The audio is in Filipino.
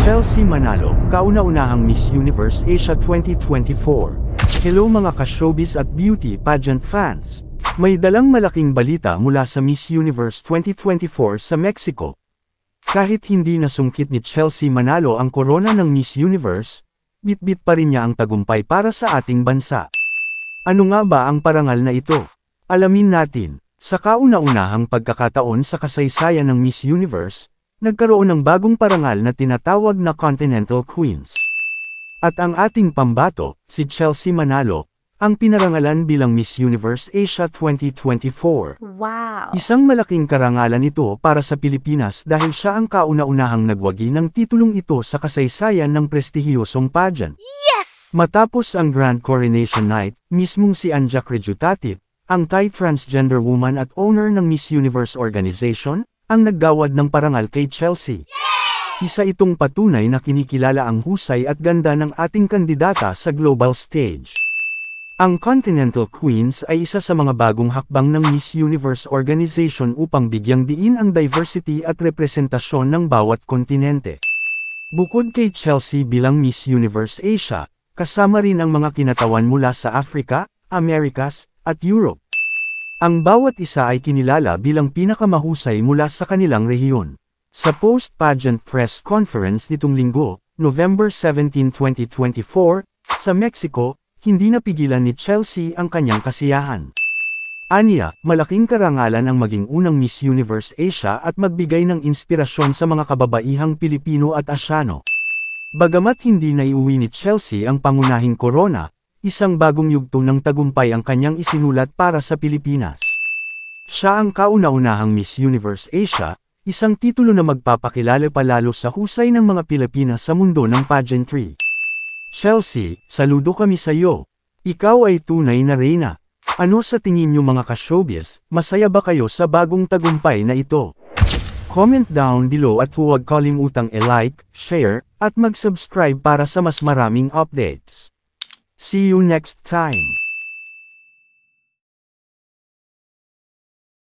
Chelsea Manalo, kauna-unahang Miss Universe Asia 2024. Hello mga ka-showbiz at beauty pageant fans! May dalang malaking balita mula sa Miss Universe 2024 sa Mexico. Kahit hindi nasungkit ni Chelsea Manalo ang korona ng Miss Universe, bitbit pa rin niya ang tagumpay para sa ating bansa. Ano nga ba ang parangal na ito? Alamin natin. Sa kauna-unahang pagkakataon sa kasaysayan ng Miss Universe, nagkaroon ng bagong parangal na tinatawag na Continental Queens. At ang ating pambato, si Chelsea Manalo, ang pinarangalan bilang Miss Universe Asia 2024. Wow! Isang malaking karangalan ito para sa Pilipinas dahil siya ang kauna-unahang nagwagi ng titulong ito sa kasaysayan ng prestihiyosong pageant. Yes! Matapos ang Grand Coronation Night, mismong si Anja Crejutatit, ang Thai transgender woman at owner ng Miss Universe Organization, ang naggawad ng parangal kay Chelsea. Isa itong patunay na kinikilala ang husay at ganda ng ating kandidata sa global stage. Ang Continental Queens ay isa sa mga bagong hakbang ng Miss Universe Organization upang bigyang diin ang diversity at representasyon ng bawat kontinente. Bukod kay Chelsea bilang Miss Universe Asia, kasama rin ang mga kinatawan mula sa Africa, Americas, at Europe. Ang bawat isa ay kinilala bilang pinakamahusay mula sa kanilang rehiyon. Sa post-pageant press conference nitong linggo, November 17, 2024, sa Mexico, hindi napigilan ni Chelsea ang kanyang kasiyahan. Aniya, malaking karangalan ang maging unang Miss Universe Asia at magbigay ng inspirasyon sa mga kababaihang Pilipino at Asyano. Bagamat hindi naiuwi ni Chelsea ang pangunahing korona, isang bagong yugto ng tagumpay ang kanyang isinulat para sa Pilipinas. Siya ang kauna-unahang Miss Universe Asia, isang titulo na magpapakilala palalo sa husay ng mga Pilipina sa mundo ng pageantry. Chelsea, saludo kami sa iyo. Ikaw ay tunay na reyna. Ano sa tingin niyo mga ka-showbiz, masaya ba kayo sa bagong tagumpay na ito? Comment down below at huwag kalimutang i-like, share, at mag-subscribe para sa mas maraming updates. See you next time.